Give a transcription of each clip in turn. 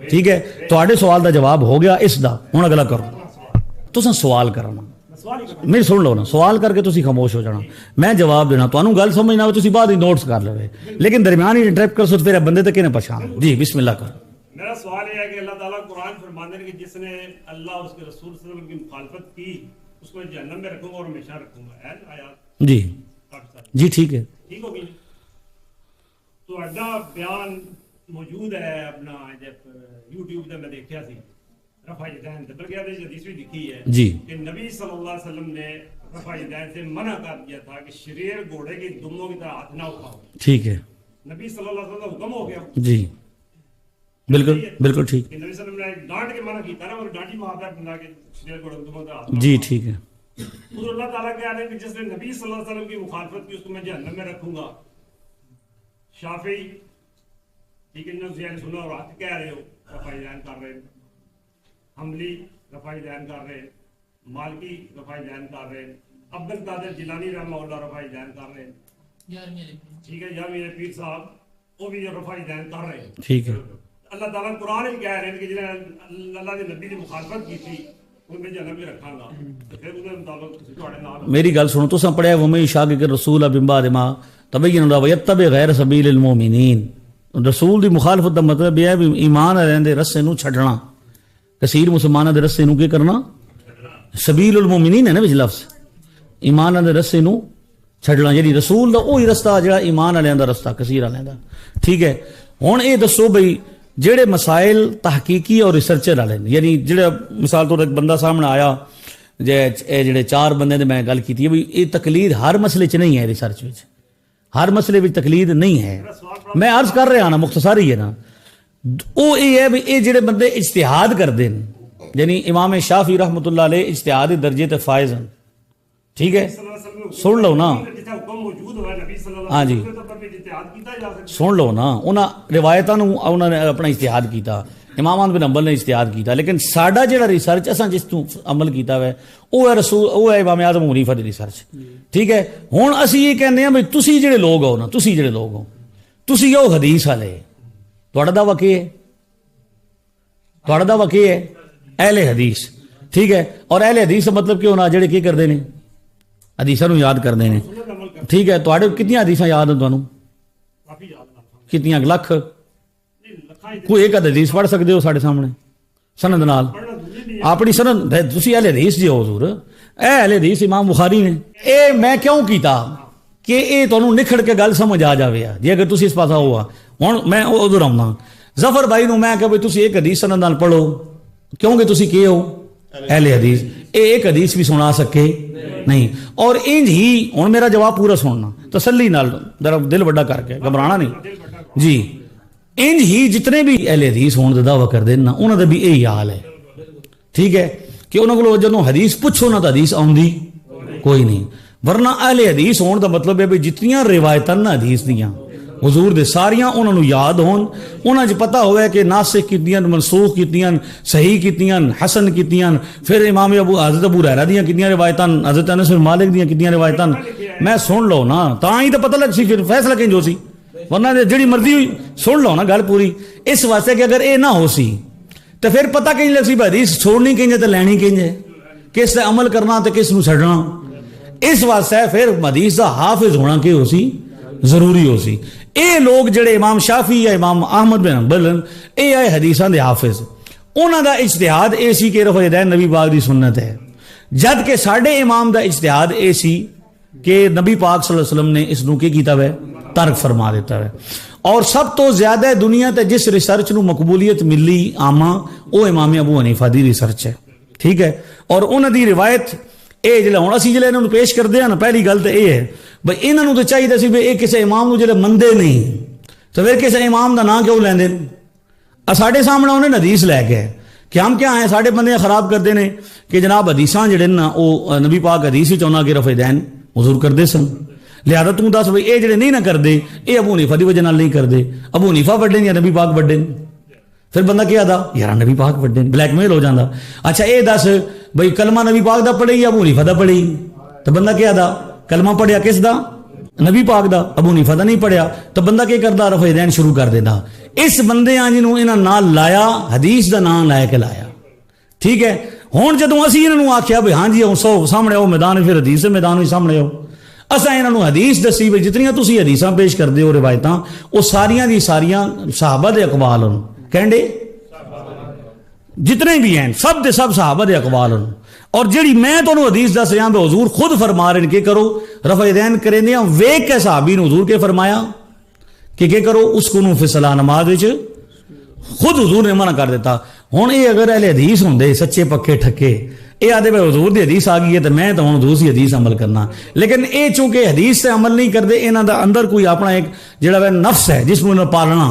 ٹھیک ہے تواڈے سوال دا جواب ہو گیا اس دا ہن اگلا کرو تساں سوال کرنا میری سن لو نا سوال کر کے تسی خاموش ہو جانا میں جواب دینا تانوں گل سمجھ نہ آوے تسی بعد ہی نوٹس کر لو لیکن درمیان ہی انٹرپٹ کر سو پھر بندے تے کنے پہچان جی بسم اللہ کر میرا سوال یہ ہے کہ اللہ تعالیٰ قرآن فرماتے ہیں کہ جس نے اللہ اور اس کے رسول صلی اللہ علیہ وسلم کی مخالفت کی اس کو جہنم میں رکھوں گا اور ہمیشہ رکھوں گا آیات جی جی ٹھیک ہے ٹھیک ہوگی تو اڈا بیان موجود ہے اپنا جب یوٹیوب تے میں دیکھیا سی رفع یدین تے بلکہ حدیث بھی لکھی ہے جی کہ نبی صلی اللہ علیہ وسلم نے رفع یدین سے منع کر دیا تھا کہ شریر گھوڑے کی دموں کی طرح ہاتھ نہ اٹھاؤ ٹھیک ہے نبی صلی اللہ علیہ وسلم کا حکم ہو گیا جی بالکل بالکل ٹھیک نبی صلی اللہ علیہ وسلم نے ڈانٹ کے منع کیتا نا اور ڈانٹی مارتا ہے بندہ کہ شریر گھوڑے کی دموں کی طرح جی ٹھیک ہے حضور اللہ تعالیٰ کہہ رہے ہیں کہ جس نے نبی صلی اللہ علیہ وسلم کی مخالفت کی اس کو میں جہنم میں رکھوں گا شافعی ٹھیک ہے جنہوں سے سنا اور آپ کہہ رہے ہو رفع یدین کر رہے ہیں حنبلی رفع یدین کر رہے ہیں مالکی رفع یدین کر رہے ہیں عبد القادر جیلانی رحمہ اللہ رفع یدین کر رہے ہیں ٹھیک ہے یا میرے پیر صاحب وہ بھی رفع یدین کر رہے ہیں ٹھیک ہے اللہ تعالیٰ قرآن ہی کہہ رہے ہیں کہ جنہیں اللہ نے نبی کی مخالفت کی تھی ان میں جہنم میں رکھاں گا پھر انہیں مطابق تواڈے نال میری گل سنو تساں پڑھیا ومن یشاقق الرسول من بعد ما تبین له ویتبع غیر سبیل المؤمنین رسول دی مخالفت دا مطلب یہ ہے بھی ایمان والے دے رستے نو چھڈنا کثیر مسلماناں دے رستے نو کی کرنا سبیل المؤمنین ہے نا وچ لفظ ایمان والے دے رستے نو چھڈنا یعنی رسول دا وہی رستہ جڑا ایمان والے دا رستہ کثیر والے دا ٹھیک ہے ہن اے دسو بھئی جڑے مسائل تحقیقی اور ریسرچر والے یعنی جڑے مثال طور ایک بندہ سامنے آیا جڑے چار بندے نے میں گل کی ہے یہ تقلید ہر مسئلے چ نہیں ہے ریسرچ وچ ہر مسئلے وچ تقلید نہیں ہے میں عرض کر رہا نا مختصر ہی ہے نا وہ یہ ہے بھی یہ جڑے بندے اجتہاد کرتے ہیں یعنی امام شافعی رحمۃ اللہ علیہ اجتہادی درجے تے فائز ہیں ٹھیک ہے سن لو نا ہاں جی سن لو نا انہاں روایتاں نو انہاں نے اپنا اجتہاد کیتا امام احمد بن حنبل نے اجتہاد کیتا لیکن ساڈا جڑا ریسرچ اساں جس تو عمل کیتا ہے وہ ہے رسول وہ ہے امام اعظم حنیفہ دی ریسرچ ٹھیک ہے ہن اسی یہ کہندے ہیں بھئی تسی جڑے لوگ ہو نا تسی جڑے لوگ ہو تسی ہو حدیث والے تہاڈا دعویٰ کی ہے تہاڈا دعویٰ کی ہے اہل حدیث ٹھیک ہے اور اہل حدیث کا مطلب کیا ہونا جڑے کی کرتے ہیں حدیثاں نو یاد کرتے ہیں ٹھیک ہے تہاڈے کتنی حدیثاں یاد ہیں تانوں کتنی لکھ کوئی ایک حدیث پڑھ سکتے ہو ساڈے سامنے سند نال اپنی سند تسی اہل حدیث جی ہو حضور اے اہل حدیث امام بخاری نے اے میں کیوں کیتا کہ اے تانوں نکھڑ کے گل سمجھ آ جاوے جی اگر تسی اس پاسا ہوا ہن میں ادھر آؤں ظفر بھائی نو میں کہ بھئی تسی ایک حدیث سند نال پڑھو کیونکہ تسی کی ہو اہل حدیث ایک حدیث بھی سنا سکے نہیں اور انج ہی ہن میرا جواب پورا سننا تسلی نال ذرا دل بڑا کر کے گھبرانا نہیں جی انج ہی جتنے بھی اہل حدیث ہون دا دعویٰ کر دینا انہاں دا بھی یہی حال ہے ٹھیک ہے کہ انہاں کولوں جدوں حدیث پوچھو نا تو حدیث آوندی کوئی نہیں ورنہ اہل حدیث ہون دا مطلب ہے بھی جتنیاں روایتاں نا حدیث دیاں حضور دے ساریاں انہاں نو یاد ہون انہاں جو پتہ ہوئے کہ ناسخ کتنیاں منسوخ کتنیاں صحیح کتنیاں حسن کتنیاں پھر امام حضرت ابو ہریرہ دیاں کتنیاں روایتاں حضرت انس بن مالک دیاں کتنیاں روایتاں میں سن لو نا تاں ہی تو پتہ لگ سی پھر فیصلہ کنج ہو سی ورنہ جڑی مرضی ہوئی سن لو نا گل پوری اس واسطے کہ اگر اے نہ ہو سی تو پھر پتہ کنج لگ سی حدیث چھوڑنی کنج ہے تو لینی کنج ہے کس تے عمل کرنا تو کس نو چھڈنا اس واسطے پھر حدیث دا حافظ ہونا کہ ہو سی ضروری ہو سی اے لوگ جڑے امام شافعی یا امام احمد بن حنبل اے آئے حدیثاں دے حافظ انہاں دا اجتہاد اے سی کہ رفع یدین نبی پاک دی سنت ہے جد کہ ساڈے امام دا اجتہاد اے سی کہ نبی پاک صلی اللہ علیہ وسلم نے اس نو کی کیتا ہے ترک فرما دیتا ہے اور سب تو زیادہ دنیا تے جس ریسرچ نو مقبولیت ملی عامہ وہ امام ابو حنیفہ دی ریسرچ ہے ٹھیک ہے اور انہاں دی روایت اے جلے ہن اسی جلے انہاں نو پیش کردے ہیں نا پہلی گل تے اے ہے بھئی انہاں نو تے چاہیے سی بھئی اے کسے امام نو جلے مندے نہیں تو پھر کسے امام دا نام کیوں لیندے ساڈے سامنے انہیں حدیث لے کے کہ ہم کیا ہیں ساڈے بندے خراب کرتے ہیں کہ جناب حدیثاں جڑے نا وہ نبی پاک حدیث وچ انہاں کے رفع یدین حضور کردے سن لہذا تو دس بھئی اے جڑے نہیں نہ کردے اے ابو حنیفہ دی وجہ نال نہیں کردے ابو حنیفہ وڈے یا نبی پاک وڈے پھر بندہ کیا دا یار نبی پاک وڈے بلیک میل ہو جاندا اچھا اے دس بھئی کلمہ نبی پاک دا پڑھے یا ابو حنیفہ دا پڑھے تو بندہ کیا دا کلمہ پڑھیا کس دا نبی پاک دا ابو حنیفہ دا نہیں پڑھیا تو بندہ کیا کردا رفع یدین شروع کر دینا اس بندیاں جنہوں انہاں نال لایا حدیث دا نام لے کے لایا. ٹھیک ہے, ہوں جدوں اسی انہوں آخیا بھی ہاں جی سو سامنے آؤ میدان, پھر حدیث دے میدان سامنے آؤ. اساں انہوں حدیث دسی بھی جتنیاں تسی حدیثاں پیش کرتے ہو روایتاں وہ ساریاں دی ساریاں صحابہ دے اقوال ہوں. کہندے جتنے بھی ہیں سب دے سب صحابہ دے اقوال ہوں. اور جڑی میں تانوں حدیث دس رہا بھی حضور خود فرما رہے ہیں کہ کرو رفع یدین کریں دے ویکھ کے صحابی نے حضور کے فرمایا کہ کرو اس کو فی الصلاۃ نماز وچ خود حضور نے منع کر دیتا. ہوں یہ اگر اہل حدیث ہوندے سچے پکے ٹھکے یہ آدھے بھائی حضور دی حدیث آ گئی ہے تو میں تو ہوں حضور دی حدیث عمل کرنا. لیکن یہ چونکہ حدیث سے عمل نہیں کرتے, انہاں دا اندر کوئی اپنا ایک جڑا ہے نفس ہے جس میں پالنا.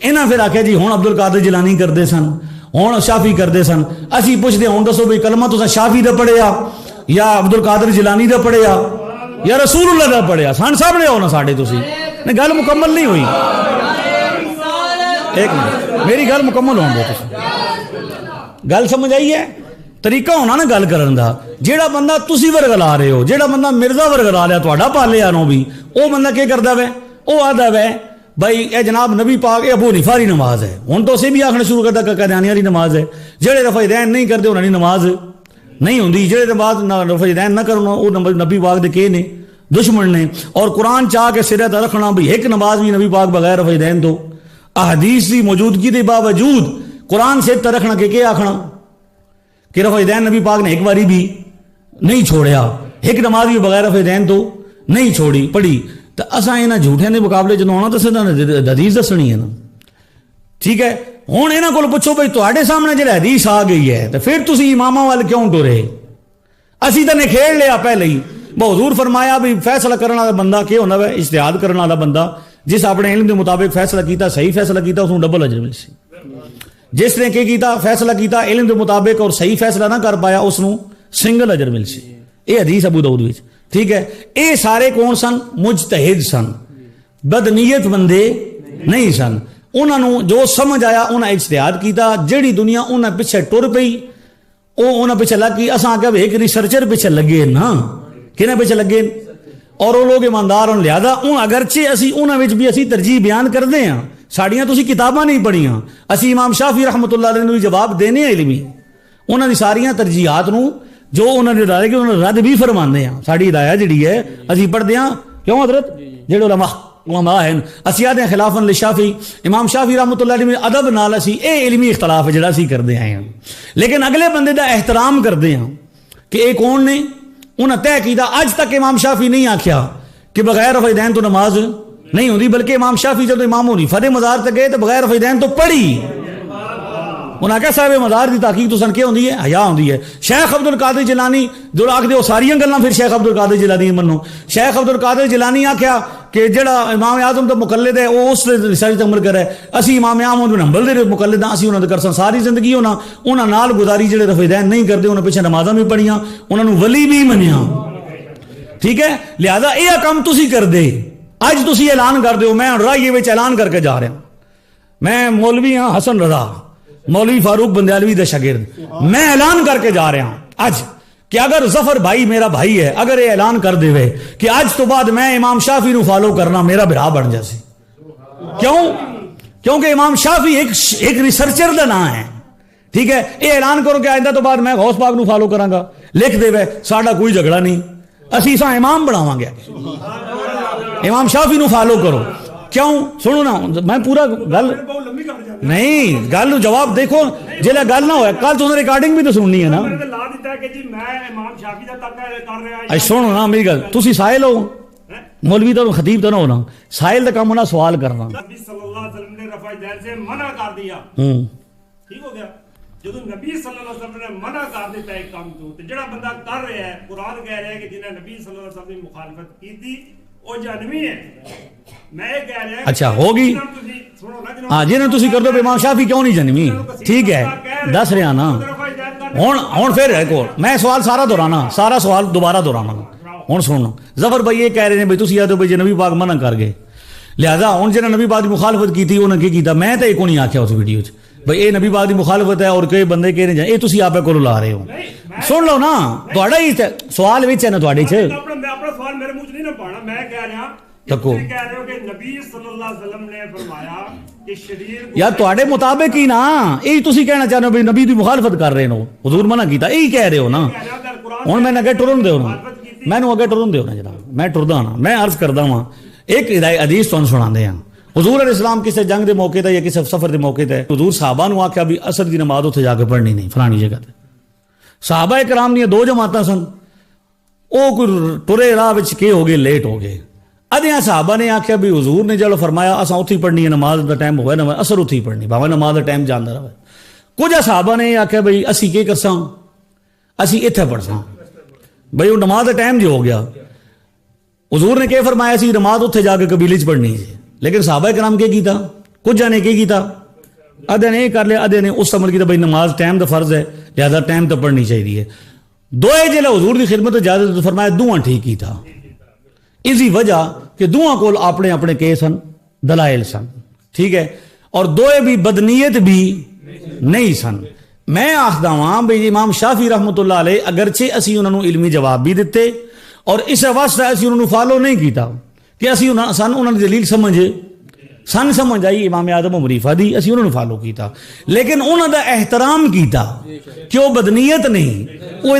انہاں پھر آخیا جی ہوں عبد القادر جیلانی کرتے سن, ہوں شافی کرتے سن. اسی پوچھتے ہوں دسو بھائی کلمہ تو شافی دا پڑھیا یا عبد القادر جیلانی دا پڑھیا یا رسول اللہ دا پڑھیا؟ سن سامنے آؤ نا ساڈے. تسی نہیں گل مکمل نہیں ہوئی, ایک منٹ میری گل مکمل ہون دو. تسی گل سمجھ آئی ہے؟ طریقہ ہونا نا گل کرن دا. جیڑا بندہ تسی ورگلا رہے ہو, جیڑا بندہ مرزا ورگلا لیا تہاڈا پالیا نو بھی, وہ بندہ کیا کردا وے؟ وہ آدھا وے بھائی اے جناب نبی پاک اے ابو حنیفہ دی نماز ہے. ہن تو اسی بھی آکھنا شروع کردا کہ قادیانیہ دی نماز ہے. جڑے رفع یدین نہیں کردے انہاں دی نماز نہیں ہوندی. جڑے نماز رفع یدین نہ کرنا وہ نبی پاک دے کے نے دشمن نے. اور قرآن چاہ کے سرے تے رکھنا بھی ایک نماز بھی نبی پاک بغیر رفع یدین تو احادیث دی موجودگی دے باوجود قرآن سے تے رکھنا کہ آکھنا کہ رفع یدین نبی پاک نے ایک باری بھی نہیں چھوڑیا, ایک نماز بھی بغیر رفع یدین تو نہیں چھوڑی پڑھی. تو اساں انہاں جھوٹیاں دے مقابلے جدوں آنا تو حدیث دسنی ہے نا. ٹھیک ہے, ہوں یہاں کو پوچھو بھائی تواڈے سامنے جڑا حدیث آ گئی ہے تو پھر تسی اماماں وال کیوں ٹرے؟ اسی تو نے کھیل لیا پہلے ہی. حضور فرمایا بھی فیصلہ کرنے والا بندہ کیا ہونا ہے؟ اجتہاد کرنے والا بندہ جس اپنے علم کے مطابق فیصلہ کیتا, صحیح فیصلہ کیتا, اس کو ڈبل اجر مل سی. جس نے کیتا فیصلہ کیتا علم کے مطابق اور صحیح فیصلہ نہ کر پایا اس کو سنگل اجر مل سی. یہ حدیث ابو داؤد وچ. ٹھیک ہے, یہ سارے کون سن؟ مجتہد سن, بدنیت بندے نہیں سن. انہوں جو سمجھ آیا انہیں اجتہاد کیتا. جڑی دنیا انہیں پیچھے ٹر پئی وہ انہیں پیچھے لگ گئی. اساں کہ ایک ریسرچر پیچھے لگے نا, کہنے پیچھے لگے اور وہ لوگ ایماندار ہوں. لہذا اگرچہ اسی انہوں بھی اسی ترجیح بیان کرتے ہیں. ساڑیاں تسی کتاباں نہیں پڑھیاں. اسی امام شافعی رحمۃ اللہ علیہ نے بھی جواب دینے علمی انہوں نے ساریاں ترجیحات نو جو انہوں نے ڈالے کہ انہوں نے رد بھی فرمانے ہیں. ساری ہدایت جڑی ہے اسی پڑھتے ہیں. کیوں حضرت جڑے علماء ہیں اسی آدھے خلافاً للشافعی امام شافعی رحمۃ اللہ علیہ ادب نال اسی اے علمی اختلاف ہے جڑا اسی کرتے آئے ہیں. لیکن اگلے بندے دا احترام کرتے ہیں کہ اے کون نے. انہیں طے کیتا اج تک امام شافعی نہیں آکھیا کہ بغیر رفع یدین تو نماز نہیں ہوتی, بلکہ امام شافعی جب امام حنیفہ دے مزار تک گئے تو بغیر رفع یدین تو پڑھی. انہاں کہا صاحب مزار دی تحقیق تو سن کے ہوندی ہے, حیا ہوندی ہے. شیخ عبد القادر جیلانی جو آکھ دے وہ ساریاں گلاں پھر شیخ عبد القادر جیلانی منو. شیخ عبد القادر جیلانی آکھیا کہ جڑا امام اعظم دا مقلد ہے وہ اس رسالت عمل کرے. اسی امام احمد بن حنبل دے مقلد ہاں, اسی انہاں دے کرسن ساری زندگی انہاں نال گزاری جڑے رفع یدین نہیں کردے انہاں پیچھے نمازاں بھی پڑھیاں, انہاں نوں ولی بھی منیا. ٹھیک ہے, لہذا یہ کام تسی کر دے. اج تسی اعلان کر دیو, میں رائے وچ اعلان کر کے جا رہا ہوں, میں مولوی ہاں حسن رضا مولوی فاروق بندیالوی دا شاگرد, میں اعلان کر کے جا رہا ہوں اج کہ اگر ظفر بھائی میرا بھائی ہے اگر یہ اعلان کر دے کہ اج تو بعد میں امام شافعی نو فالو کرنا میرا بھرا بن جاسی. کیوں؟ کیونکہ امام شافعی ایک ریسرچر دا نام ہے. ٹھیک ہے, یہ اعلان کرو کہ آئندہ تو بعد میں غوث پاک نو فالو کراں گا, لکھ دے ساڈا کوئی جھگڑا نہیں, اسی سا امام بناواں گے, امام شافعی نو فالو کرو. کیوں؟ سنو نا میں پورا گل نہیں گل جواب دیکھو جیلا گل نہ ہوئے کل تو ریکارڈنگ بھی تو سننی ہے نا. سنو نا میری گل, تسی سائل ہو مولوی تو خطیب تو نہ ہونا, سائل کا کام ہونا سوال کرنا. نبی صلی اللہ علیہ وسلم نے رفع یدین سے منع کر دیا, ٹھیک ہو گیا. جب نبی صلی اللہ علیہ وسلم نے منع کر دیتا ایک کام تو جڑا بندہ کر رہا ہے قرآن کہہ رہا ہے کہ جنہیں نبی صلی اللہ علیہ وسلم نے مخالفت کی تھی وہ جہنمی ہے. میں کہہ رہا اچھا ہوگی ہاں جنہیں تسی کر دو امام شافعی کیوں نہیں جہنمی؟ ٹھیک ہے دس رہا نا. ہوں پھر ایک اور میں سوال سارا دہرانا, سارا سوال دوبارہ دہرانا. ہوں سننا ظفر بھائی یہ کہہ رہے ہیں بھائی تسی آدھو بھائی نبی پاک منع کر گئے, لہذا ہوں جنہیں نبی پاک کی مخالفت کی تھی انہیں کی کیتا؟ میں تو ایک نہیں آخیا اس ویڈیو چ بھائی یہ نبی پاک کی مخالفت ہے اور کئی بندے کہہ رہے ہیں یہ تسی آپ کو لا رہے ہو. سن لو نا تھوڑا ہی سوال وچ ہے نا تھوڑے چ اپنا سوال میرے منہ چ نہیں نہ پانا. میں کہہ رہا تکو تم کہہ رہے ہو کہ نبی صلی اللہ علیہ وسلم نے فرمایا کہ شریر کو یا تواڈے مطابق ہی نا یہی تسی کہنا چاہتے ہو بھی نبی دی مخالفت کر رہے ہو حضور منع کیتا یہی کہہ رہے ہو نا کہہ رہا اگر قرآن ہوں میں اگے ٹرن دیو نا مینوں اگے ٹرن دیو نا جناب میں ٹردا نا میں عرض کردا ہاں ایک حدیث تانوں سناندے ہاں حضور علیہ السلام کسی جنگ دے موقع تے یا کسی سفر دے موقع تے حضور صحابہ نو آکھیا بھی عصر دی نماز اتھے جا کے پڑھنی نہیں فلانی جگہ تے صحابہ کرام دی دو جماعتاں سن او کوئی ٹرے راہ وچ کے ہو گئے لیٹ ہو گئے ادھیاں صحابہ نے آکھیا بھی حضور نے جلو فرمایا اساں اتھی پڑھنی ہے نماز دا ٹائم ہوئے نا اثر اتھی پڑھنی بھاویں نماز دا ٹائم جاندا رہے کچھ صحابہ نے آکھیا بھئی اسی کی کرساں اسی ایتھے پڑھساں بھئی وہ نماز دا ٹائم جو ہو گیا حضور نے کیا فرمایا سی نماز اتھے جا کے قبیلے چ پڑھنی ہے لیکن صحابہ کرام کیا کیتا کچھ جانے کیا کیتا ادھے نے کر لیا ادھے نے اس عمل کیتا بھئی نماز ٹائم دا فرض ہے لہذا ٹائم تو پڑھنی چاہیے دوئے جلے حضور دی خدمت اجازت فرمایا دوہاں ٹھیک کیتا اسی وجہ کہ دوہاں کول اپنے اپنے کے سن دلائل سن ٹھیک ہے اور دوئے بھی بدنیت بھی نہیں سن میں آخدا ہاں بھئی امام شافعی رحمۃ اللہ علیہ اگرچہ اسی انہوں نے علمی جواب بھی دیتے اور اس واسطے اسی انہوں نے فالو نہیں کیتا کہ اسی سن انہوں نے دلیل سمجھ آئی امام اعظم ابو حنیفہ دی اسی انہوں نے فالو کیتا لیکن انہوں دا احترام کیتا کہ وہ بدنیت نہیں وہ